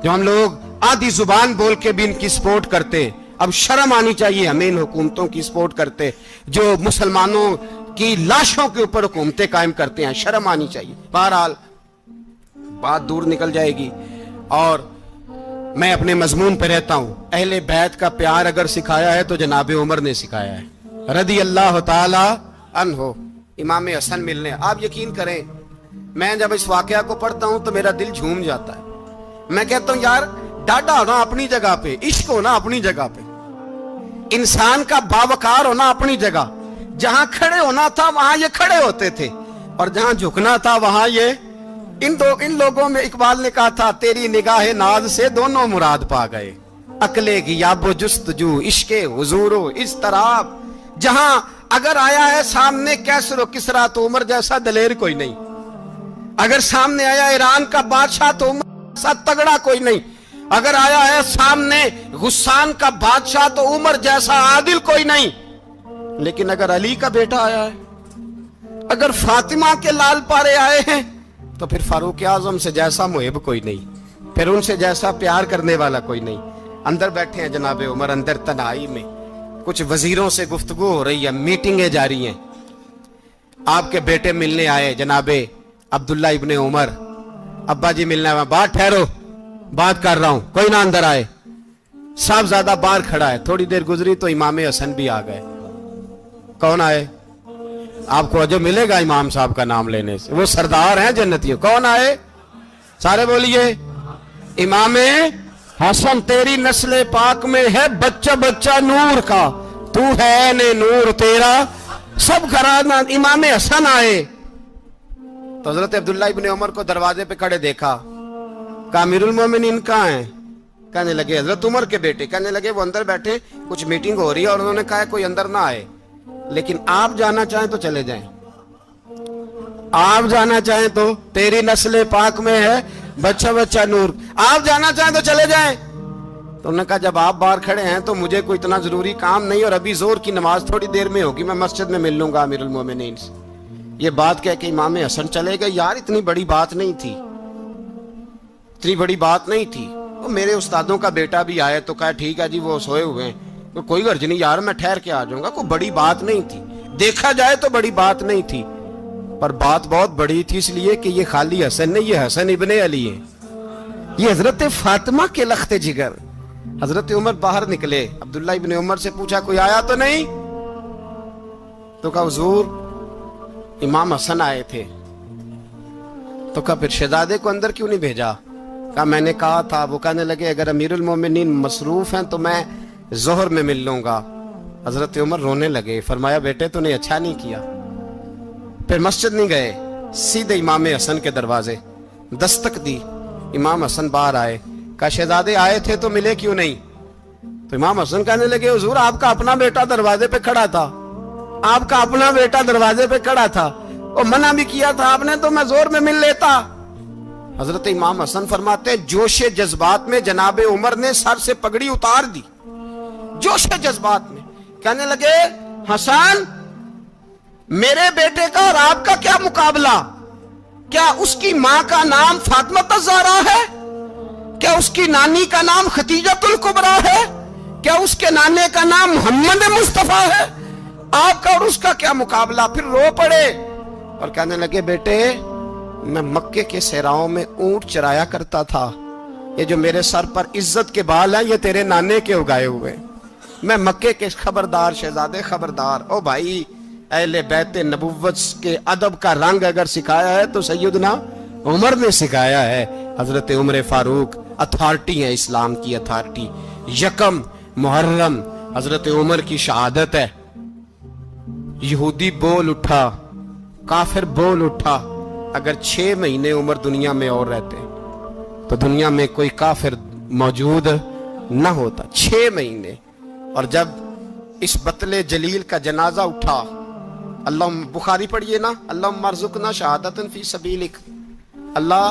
جو ہم لوگ آدھی زبان بول کے بھی ان کی سپورٹ کرتے ہیں, اب شرم آنی چاہیے ہمیں ان حکومتوں کی سپورٹ کرتے جو مسلمانوں کی لاشوں کے اوپر حکومتیں قائم کرتے ہیں. شرم آنی چاہیے. بہرحال بات دور نکل جائے گی اور میں اپنے مضمون پہ رہتا ہوں. اہل بیت کا پیار اگر سکھایا ہے تو جناب عمر نے سکھایا ہے رضی اللہ تعالی عنہ. امام حسن ملنے, آپ یقین کریں میں جب اس واقعہ کو پڑھتا ہوں تو میرا دل جھوم جاتا ہے. میں کہتا ہوں یار ڈاڈا ہونا اپنی جگہ پہ, عشق ہونا اپنی جگہ پہ, انسان کا باوقار ہونا اپنی جگہ. جہاں کھڑے ہونا تھا وہاں یہ کھڑے ہوتے تھے اور جہاں جھکنا تھا وہاں یہ ان لوگوں میں اقبال نے کہا تھا تیری نگاہ ناز سے دونوں مراد پا گئے. عقلِ غیاب و جستجو عشق حضور و اضطراب. جہاں اگر آیا ہے سامنے کیسر و کسرا تو عمر جیسا دلیر کوئی نہیں. اگر سامنے آیا ایران کا بادشاہ تو عمر جیسا تگڑا کوئی نہیں. اگر آیا ہے سامنے غسان کا بادشاہ تو عمر جیسا عادل کوئی نہیں. لیکن اگر علی کا بیٹا آیا ہے, اگر فاطمہ کے لال پارے آئے ہیں تو پھر فاروق اعظم سے جیسا محب کوئی نہیں, پھر ان سے جیسا پیار کرنے والا کوئی نہیں. اندر بیٹھے ہیں جناب عمر, اندر تنہائی میں کچھ وزیروں سے گفتگو ہو رہی ہے, میٹنگیں جاری ہیں. آپ کے بیٹے ملنے آئے جناب عبداللہ ابن عمر. ابا جی ملنے آئے. بات ٹھہرو, بات کر رہا ہوں, کوئی نہ اندر آئے. صاحبزادہ باہر کھڑا ہے. تھوڑی دیر گزری تو امام حسن بھی آ گئے. کون آئے؟ آپ کو جو ملے گا امام صاحب کا نام لینے سے, وہ سردار ہیں جنتیوں. کون آئے؟ سارے بولیے. امام حسن تیری نسل پاک میں ہے بچہ بچہ نور کا, تو ہے نے نور تیرا سب گھرانہ. امام حسن آئے تو حضرت عبداللہ ابن عمر کو دروازے پہ کھڑے دیکھا. کہا امیر المومنین کہاں ہیں؟ کہنے لگے حضرت عمر کے بیٹے. کہنے لگے وہ اندر بیٹھے, کچھ میٹنگ ہو رہی ہے اور انہوں نے کہا کوئی اندر نہ آئے, لیکن آپ جانا چاہیں تو چلے جائیں. آپ جانا چاہیں تو تیری نسل پاک میں ہے بچہ بچہ نور, آپ جانا چاہیں تو چلے جائیں. تو انہوں نے کہا جب آپ باہر کھڑے ہیں تو مجھے کوئی اتنا ضروری کام نہیں, اور ابھی زور کی نماز تھوڑی دیر میں ہوگی, میں مسجد میں مل لوں گا امیر المومنین سے. یہ بات کہہ کہ امام حسن چلے گئے. یار اتنی بڑی بات نہیں تھی, اتنی بڑی بات نہیں تھی. وہ میرے استادوں کا بیٹا بھی آئے تو کہا ٹھیک ہے جی وہ سوئے ہوئے ہیں, کوئی غرض نہیں یار میں ٹھہر کے آ جاؤں گا. کوئی بڑی بات نہیں تھی, دیکھا جائے تو بڑی بات نہیں تھی, پر بات بہت بڑی تھی اس لیے کہ یہ خالی حسن نہیں, یہ حسن ابن علی ہے, یہ حضرت فاطمہ کے لخت جگر. حضرت عمر باہر نکلے. عبداللہ ابن عمر سے پوچھا کوئی آیا تو نہیں؟ تو کہا حضور امام حسن آئے تھے. تو کہا پھر شہزادے کو اندر کیوں نہیں بھیجا؟ کہا میں نے کہا تھا. وہ کہنے لگے اگر امیر المومنین مصروف ہیں تو میں ظہر میں مل لوں گا. حضرت عمر رونے لگے. فرمایا بیٹے تو نے اچھا نہیں کیا. پھر مسجد نہیں گئے, سیدھے امام حسن کے دروازے دستک دی. امام حسن باہر آئے. کہا شہزادے آئے تھے تو ملے کیوں نہیں؟ تو امام حسن کہنے لگے حضور آپ کا اپنا بیٹا دروازے پہ کھڑا تھا, آپ کا اپنا بیٹا دروازے پہ کھڑا تھا, اور منع بھی کیا تھا آپ نے تو میں زور میں مل لیتا. حضرت امام حسن فرماتے ہیں جوش جذبات میں جناب عمر نے سر سے پگڑی اتار دی, جوش جذبات میں. کہنے لگے حسن میرے بیٹے کا اور آپ کا کیا مقابلہ؟ کیا اس کی ماں کا نام فاطمہ الزہرا ہے؟ کیا اس کی نانی کا نام ختیجۃ الکبریٰ ہے؟ کیا اس کے نانے کا نام محمد مصطفیٰ ہے؟ آپ کا اور اس کا کیا مقابلہ؟ پھر رو پڑے اور کہنے لگے بیٹے میں مکے کے صحراؤں میں اونٹ چرایا کرتا تھا, یہ جو میرے سر پر عزت کے بال ہیں یہ تیرے نانے کے اگائے ہوئے. میں مکے کے خبردار شہزادے خبردار. او بھائی اہل بیت نبوت کے ادب کا رنگ اگر سکھایا ہے تو سیدنا عمر نے سکھایا ہے. حضرت عمر فاروق اتھارٹی ہے, اسلام کی اتھارٹی. یکم محرم حضرت عمر کی شہادت ہے. یہودی بول اٹھا, کافر بول اٹھا. اگر 6 مہینے عمر دنیا میں اور رہتے تو دنیا میں کوئی کافر موجود نہ ہوتا. 6 مہینے. اور جب اس بطل جلیل کا جنازہ اٹھا, اللہ بخاری پڑھیے نا, اللہم ارزقنا شہادتا فی سبیلک, اللہ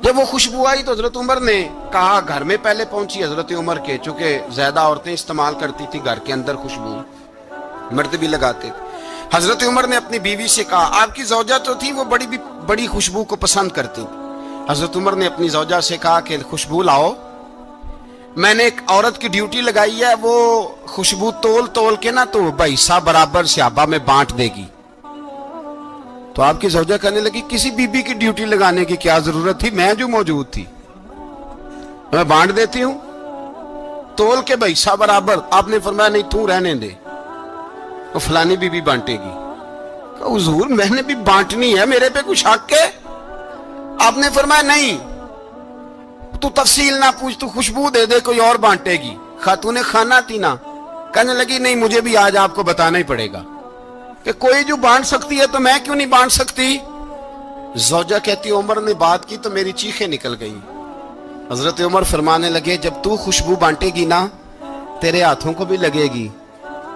جب وہ خوشبو آئی تو حضرت عمر نے کہا، گھر میں پہلے پہنچی حضرت عمر کے، چونکہ زیادہ عورتیں استعمال کرتی تھی گھر کے اندر خوشبو، مرد بھی لگاتے تھے۔ حضرت عمر نے اپنی بیوی سے کہا، آپ کی زوجہ تو تھی وہ بڑی خوشبو کو پسند کرتی تھی۔ حضرت عمر نے اپنی زوجہ سے کہا کہ خوشبو لاؤ، میں نے ایک عورت کی ڈیوٹی لگائی ہے، وہ خوشبو تول کے نا تو حصہ برابر صحابہ میں بانٹ دے گی۔ تو آپ کی زوجہ کہنے لگی، کسی بی بی کی ڈیوٹی لگانے کی کیا ضرورت تھی، میں جو موجود تھی میں بانٹ دیتی ہوں تول کے حصہ برابر۔ آپ نے فرمایا نہیں، تو رہنے دے، وہ فلانی بی بی بانٹے گی۔ کہا حضور میں نے بھی بانٹنی ہے، میرے پہ کچھ حق ہے؟ آپ نے فرمایا نہیں، تو تفصیل نہ پوچھ، تو خوشبو دے دے، کوئی اور بانٹے گی۔ خاتون خانہ تھی نا، کہنے لگی نہیں، مجھے بھی آج آپ کو بتانا ہی پڑے گا کہ کوئی جو بانٹ سکتی ہے تو میں کیوں نہیں بانٹ سکتی؟ زوجہ کہتی عمر نے بات کی تو میری چیخیں نکل گئی۔ حضرت عمر فرمانے لگے، جب تو خوشبو بانٹے گی نا، تیرے ہاتھوں کو بھی لگے گی،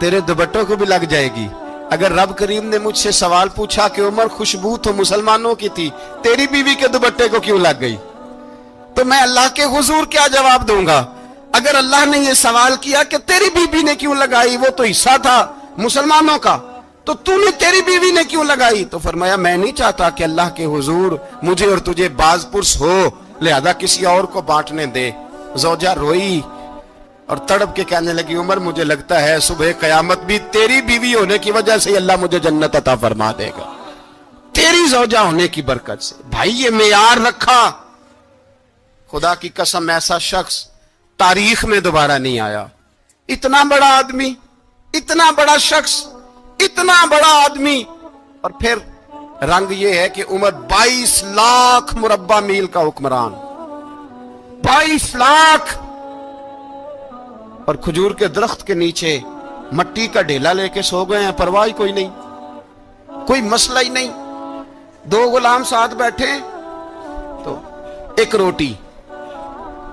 تیرے دوپٹوں کو بھی لگ جائے گی۔ اگر رب کریم نے مجھ سے سوال پوچھا کہ عمر خوشبو تو مسلمانوں کی تھی، تیری بیوی کے دوپٹے کو کیوں لگ گئی، تو میں اللہ کے حضور کیا جواب دوں گا؟ اگر اللہ نے یہ سوال کیا کہ تیری بیوی نے کیوں لگائی، وہ تو حصہ تھا مسلمانوں کا، تو نے تیری بیوی نے کیوں لگائی؟ تو فرمایا میں نہیں چاہتا کہ اللہ کے حضور مجھے اور تجھے باز پرس ہو، لہذا کسی اور کو بانٹنے دے۔ زوجہ روئی اور تڑپ کے کہنے لگی، عمر مجھے لگتا ہے صبح قیامت بھی تیری بیوی ہونے کی وجہ سے اللہ مجھے جنت عطا فرما دے گا، تیری زوجہ ہونے کی برکت سے۔ بھائی یہ معیار رکھا، خدا کی قسم ایسا شخص تاریخ میں دوبارہ نہیں آیا۔ اتنا بڑا آدمی، اتنا بڑا شخص، اتنا بڑا آدمی، اور پھر رنگ یہ ہے کہ عمر 22 لاکھ مربع میل کا حکمران، 22 لاکھ، اور کھجور کے درخت کے نیچے مٹی کا ڈھیلا لے کے سو گئے ہیں، پرواہ کوئی نہیں، کوئی مسئلہ ہی نہیں۔ 2 غلام ساتھ بیٹھے تو ایک روٹی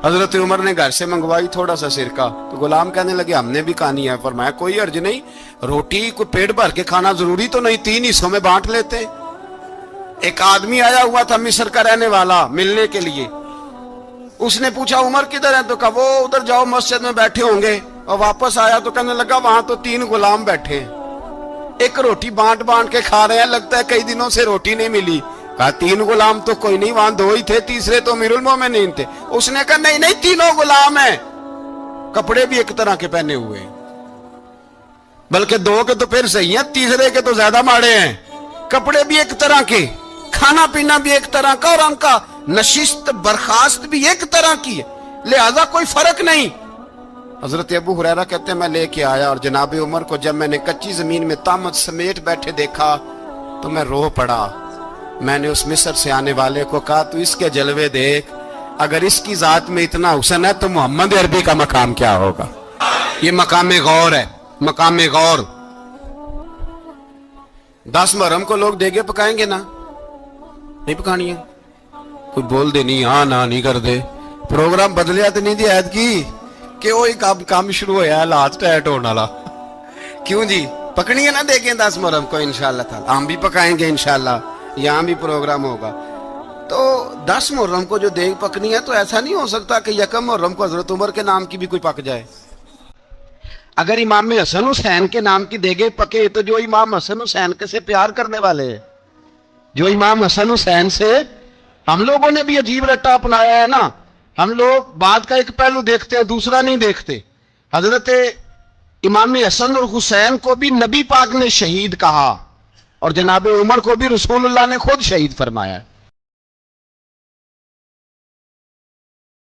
حضرت عمر نے گھر سے منگوائی، تھوڑا سا سرکہ، تو غلام کہنے لگے ہم نے بھی کھانی ہے۔ فرمایا کوئی حرج نہیں، روٹی کو پیٹ بھر کے کھانا ضروری تو نہیں، 3 حصوں میں بانٹ لیتے۔ ایک آدمی آیا ہوا تھا مصر کا رہنے والا ملنے کے لیے، اس نے پوچھا عمر کدھر ہے، تو کہا وہ ادھر جاؤ مسجد میں بیٹھے ہوں گے، اور واپس آیا تو کہنے لگا وہاں تو 3 غلام بیٹھے ہیں، ایک روٹی بانٹ کے کھا رہے ہیں، لگتا ہے کئی دنوں سے روٹی نہیں ملی۔ کہا 3 غلام تو کوئی نہیں، وہاں 2 ہی تھے، تیسرے تو امیر المومنین تھے۔ اس نے کہا نہیں 3 غلام ہیں، کپڑے بھی ایک طرح کے پہنے ہوئے، بلکہ 2 کے تو پھر صحیح ہیں، تیسرے کے تو زیادہ ماڑے ہیں، کپڑے بھی ایک طرح کے، کھانا پینا بھی ایک طرح کا، اور ان کا نشست برخاست بھی ایک طرح کی ہے، لہذا کوئی فرق نہیں۔ حضرت ابو ہریرہ کہتے ہیں میں لے کے آیا، اور جناب عمر کو جب میں نے کچی زمین میں تامت سمیٹ بیٹھے دیکھا تو میں رو پڑا۔ میں نے اس مصر سے آنے والے کو کہا تو اس کے جلوے دیکھ، اگر اس کی ذات میں اتنا حسن ہے تو محمد عربی کا مقام کیا ہوگا؟ یہ مقام غور ہے، مقام غور۔ 10 محرم کو لوگ دیگے پکائیں گے نا، نہیں پکانی ہے، کوئی بول دے نہیں، ہاں نہ نہیں کر دے، پروگرام بدلیا تو نہیں دی عید کی کہ وہی کام شروع ہوا ہے، لاسٹ ٹائٹ ہونے والا، کیوں جی پکنی ہے نا دیکھیں 10 محرم کو انشاءاللہ تعالی، ہم بھی پکائیں گے انشاءاللہ، یہاں بھی پروگرام ہوگا۔ تو 10 محرم کو جو دیگ پکنی ہے تو ایسا نہیں ہو سکتا کہ 1 محرم کو حضرت عمر کے نام کی بھی کوئی پک جائے۔ اگر امام حسن حسین کے نام کی دیگیں پکے تو جو امام حسن حسین کے سے پیار کرنے والے ہیں، جو امام حسن حسین سے، ہم لوگوں نے بھی عجیب رٹا اپنایا ہے نا، ہم لوگ بات کا ایک پہلو دیکھتے ہیں دوسرا نہیں دیکھتے۔ حضرت امام حسن اور حسین کو بھی نبی پاک نے شہید کہا، اور جناب عمر کو بھی رسول اللہ نے خود شہید فرمایا ہے۔